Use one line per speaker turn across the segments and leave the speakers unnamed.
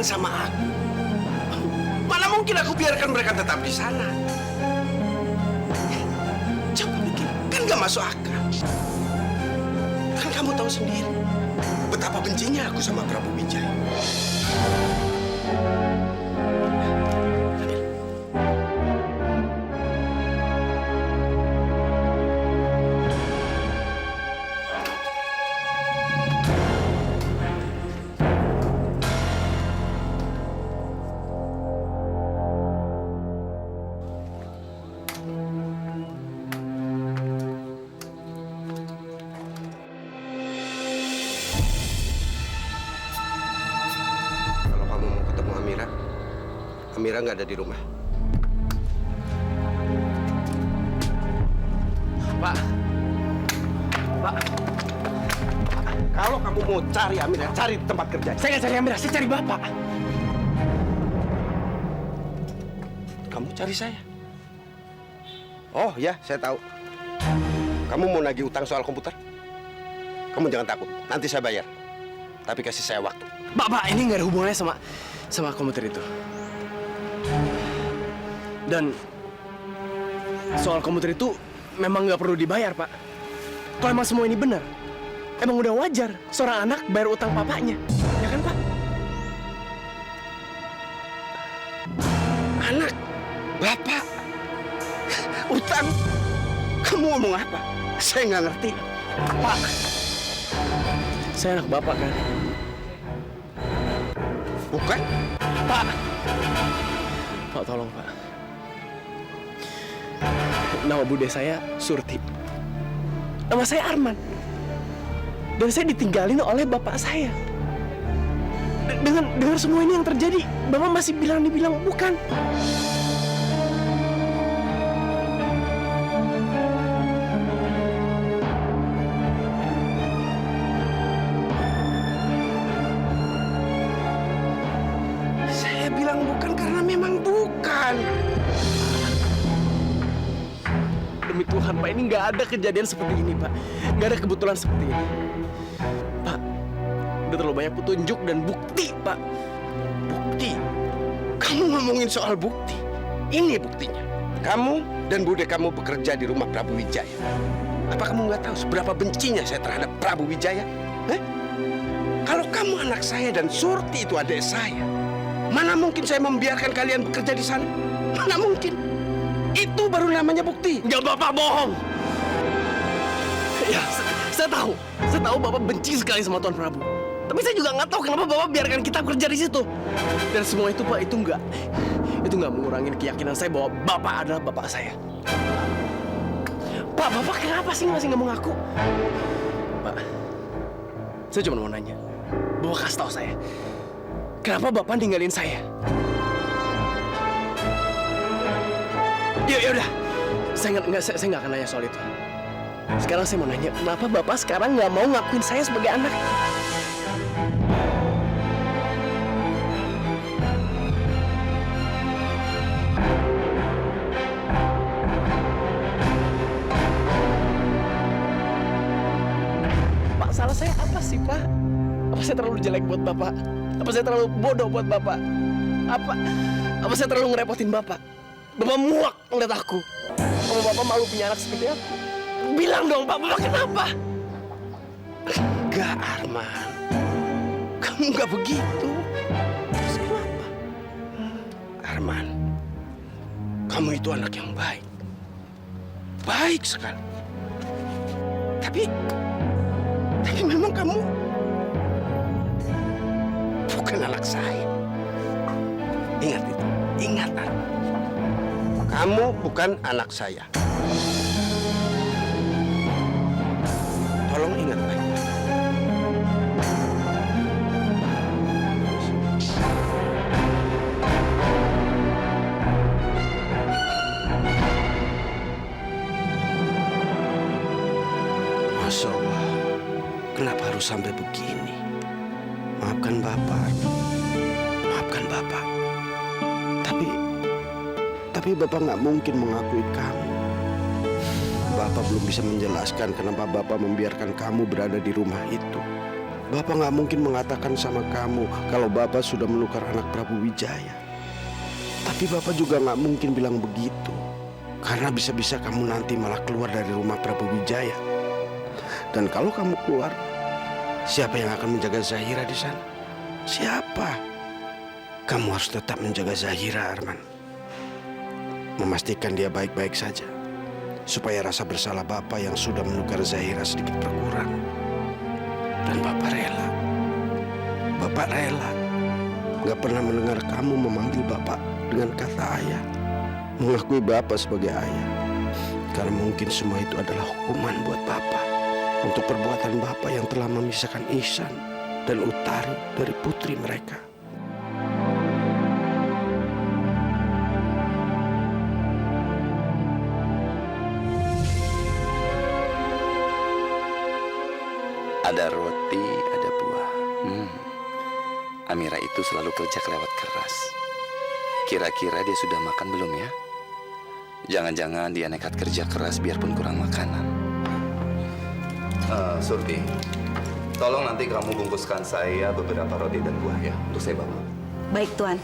tunangan sama aku. Mana mungkin aku biarkan mereka tetap di sana. Coba pikir, kan gak masuk akal. Kan kamu tahu sendiri betapa bencinya aku sama Prabu Wijaya. Amira nggak ada di rumah. Pak. Kalau kamu mau cari Amira, cari di tempat kerja.
Saya nggak cari Amira, saya cari Bapak.
Kamu cari saya? Oh ya, saya tahu. Kamu mau nagih utang soal komputer? Kamu jangan takut, nanti saya bayar. Tapi kasih saya waktu.
Bapak, ini nggak ada hubungannya sama komputer itu. Dan soal komputer itu memang nggak perlu dibayar, Pak. Kalau emang semua ini benar, emang udah wajar seorang anak bayar utang papanya, ya kan, Pak?
Anak, bapak, utang. Kamu ngomong apa? Saya nggak ngerti.
Pak, saya anak Bapak kan?
Bukan?
Pak, Pak tolong, Pak. Nama bude saya Surti. Nama saya Arman. Dan saya ditinggalin oleh bapak saya. Dengan semua ini yang terjadi, Bapak masih dibilang bukan.
Saya bilang bukan karena memang bukan.
Demi Tuhan, Pak, ini nggak ada kejadian seperti ini, Pak. Nggak ada kebetulan seperti ini. Pak, udah terlalu banyak petunjuk dan bukti, Pak.
Bukti? Kamu ngomongin soal bukti? Ini buktinya. Kamu dan bude kamu bekerja di rumah Prabu Wijaya. Apa kamu nggak tahu seberapa bencinya saya terhadap Prabu Wijaya? Kalau kamu anak saya dan Surti itu adik saya, mana mungkin saya membiarkan kalian bekerja di sana? Mana mungkin? Itu baru namanya bukti.
Nggak, Bapak bohong. Ya, saya tahu Bapak benci sekali sama Tuan Prabu. Tapi saya juga nggak tahu kenapa Bapak biarkan kita kerja di situ. Dan semua itu, Pak, itu nggak mengurangi keyakinan saya bahwa Bapak adalah Bapak saya. Pak, Bapak kenapa sih masih nggak mengaku? Pak, saya cuma mau nanya. Bapak kasih tahu saya, kenapa Bapak ninggalin saya? Ya udah, saya nggak akan nanya soal itu. Sekarang saya mau nanya, kenapa Bapak sekarang nggak mau ngakuin saya sebagai anak? Pak, salah saya apa sih, Pak? Apa saya terlalu jelek buat Bapak? Apa saya terlalu bodoh buat Bapak? Apa saya terlalu ngerepotin Bapak? Bapak muak ngeliat aku. Kalau Bapak malu punya anak seperti aku, bilang dong, Pak, Bapak kenapa?
Enggak, Arman. Kamu nggak begitu. Terus kenapa? Arman, kamu itu anak yang baik. Baik sekali. Tapi memang kamu bukan anak saya. Ingat itu. Ingat, Arman. Kamu bukan anak saya. Tolong ingat baik-baik. Masya Allah, kenapa harus sampai begini? Maafkan Bapak. Maafkan Bapak. Tapi Bapak nggak mungkin mengakui kamu. Bapak belum bisa menjelaskan kenapa Bapak membiarkan kamu berada di rumah itu. Bapak nggak mungkin mengatakan sama kamu kalau Bapak sudah menukar anak Prabu Wijaya. Tapi Bapak juga nggak mungkin bilang begitu. Karena bisa-bisa kamu nanti malah keluar dari rumah Prabu Wijaya. Dan kalau kamu keluar, siapa yang akan menjaga Zahira di sana? Siapa? Kamu harus tetap menjaga Zahira, Arman. Memastikan dia baik-baik saja. Supaya rasa bersalah Bapak yang sudah menukar Zahira sedikit berkurang. Dan Bapak rela. Bapak rela. Gak pernah mendengar kamu memanggil Bapak dengan kata ayah. Mengakui Bapak sebagai ayah. Karena mungkin semua itu adalah hukuman buat Bapak. Untuk perbuatan Bapak yang telah memisahkan Ihsan dan Utari dari putri mereka.
Ada roti, ada buah. Amira itu selalu kerja kelewat keras. Kira-kira dia sudah makan belum ya? Jangan-jangan dia nekat kerja keras biarpun kurang makanan. Surti, tolong nanti kamu bungkuskan saya beberapa roti dan buah ya, untuk saya bawa.
Baik, Tuan.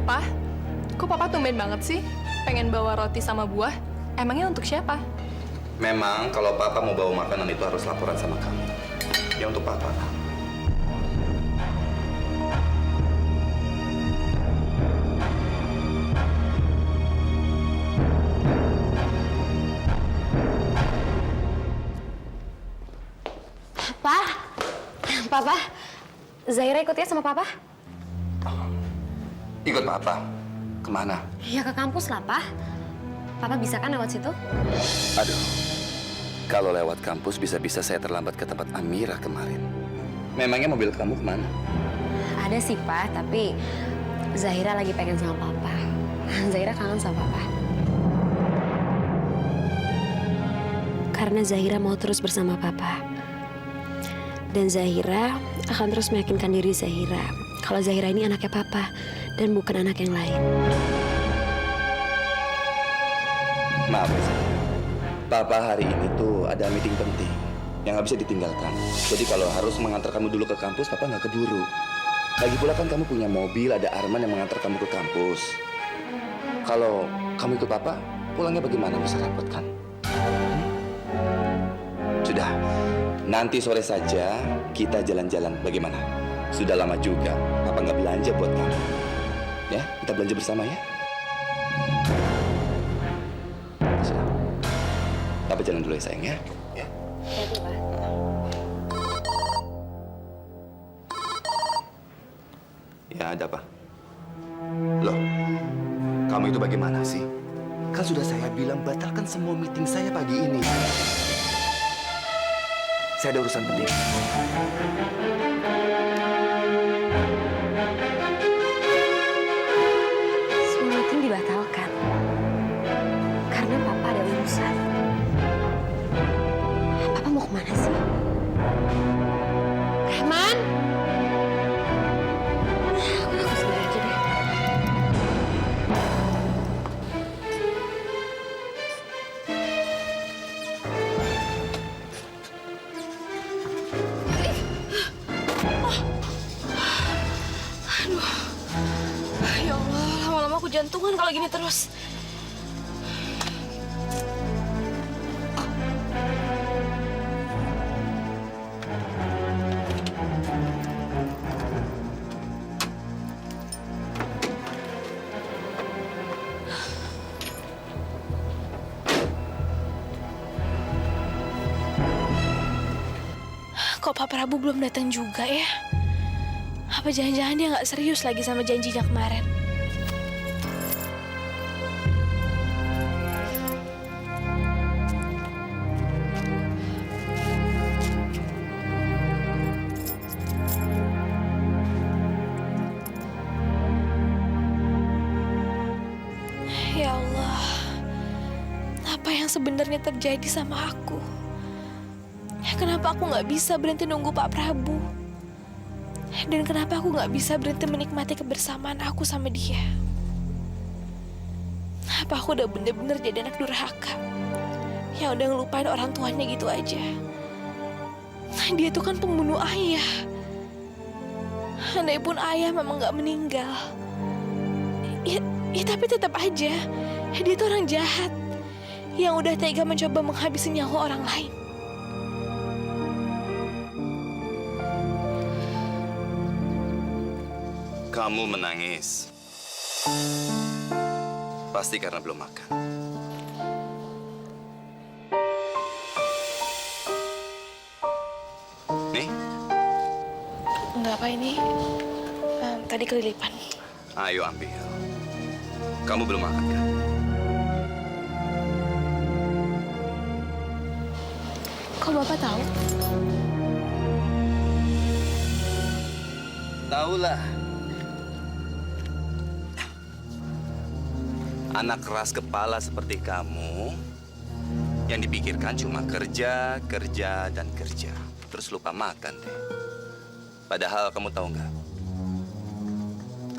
Pak, kok Papa tumben banget sih? Pengen bawa roti sama buah? Emangnya untuk siapa?
Memang kalau Papa mau bawa makanan itu harus laporan sama kamu. Ya untuk Papa.
Papa, Zahira ikut ya sama Papa?
Ikut Papa? Kemana?
Ya ke kampus lah, Pak. Papa bisa kan lewat situ?
Aduh, kalau lewat kampus bisa-bisa saya terlambat ke tempat Amira kemarin. Memangnya mobil kamu kemana?
Ada sih, Pak, tapi Zahira lagi pengen sama Papa. Zahira kangen sama Papa. Karena Zahira mau terus bersama Papa. Dan Zahira akan terus meyakinkan diri Zahira kalau Zahira ini anaknya Papa dan bukan anak yang lain.
Maaf ya, Papa hari ini tuh ada meeting penting yang nggak bisa ditinggalkan. Jadi kalau harus mengantar kamu dulu ke kampus, Papa nggak keburu. Lagi pula kan kamu punya mobil, ada Arman yang mengantar kamu ke kampus. Kalau kamu ikut Papa, pulangnya bagaimana? Bisa repot kan? Sudah, nanti sore saja kita jalan-jalan. Bagaimana? Sudah lama juga Papa nggak belanja buat kamu. Ya, kita belanja bersama ya. Sudah. Papa jalan dulu ya sayang ya. Ya.
Hati, Pak.
Ya, ada apa? Loh, kamu itu bagaimana sih? Kan sudah saya bilang batalkan semua meeting saya pagi ini. Saya ada urusan penting.
Semua meeting dibatalkan. Karena Papa ada urusan. Papa mau kemana sih? Rahman? Aku sendiri aja deh.
Ya Allah, lama-lama aku jantungan kalau gini terus. Kok Pak Prabu belum datang juga ya? Apa jangan-jangan dia nggak serius lagi sama janjinya kemarin? Ya Allah, apa yang sebenarnya terjadi sama aku? Kenapa aku nggak bisa berhenti nunggu Pak Prabu? Dan kenapa aku nggak bisa berhenti menikmati kebersamaan aku sama dia? Apa aku udah bener-bener jadi anak durhaka yang udah ngelupain orang tuanya gitu aja? Dia tuh kan pembunuh ayah. Andai pun ayah memang gak meninggal, ya tapi tetap aja dia tuh orang jahat yang udah tega mencoba menghabisi nyawa orang lain.
Kamu menangis. Pasti karena belum makan. Nih,
Enggak apa ini, tadi kelilipan.
ayo ambil. Kamu belum makan kan?
Kok Bapak tahu?
Tahulah. Anak keras kepala seperti kamu yang dipikirkan cuma kerja, kerja, dan kerja. Terus lupa makan deh. Padahal kamu tahu nggak?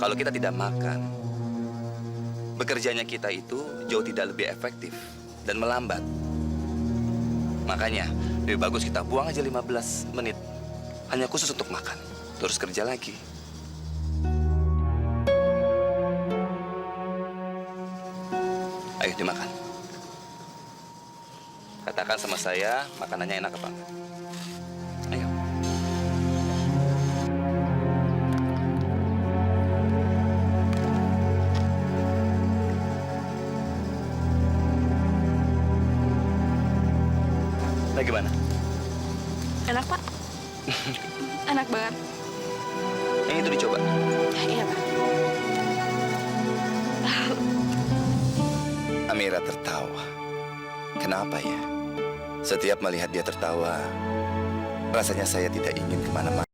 Kalau kita tidak makan, bekerjanya kita itu jauh tidak lebih efektif dan melambat. Makanya lebih bagus kita buang aja 15 menit hanya khusus untuk makan. Terus kerja lagi. Ayo dimakan. Katakan sama saya makanannya enak apa enggak. Ayo. Nah, gimana?
Enak Pak? Enak banget.
Yang itu dicoba.
Iya Pak.
Amira tertawa. Kenapa ya? Setiap melihat dia tertawa, rasanya saya tidak ingin kemana-mana.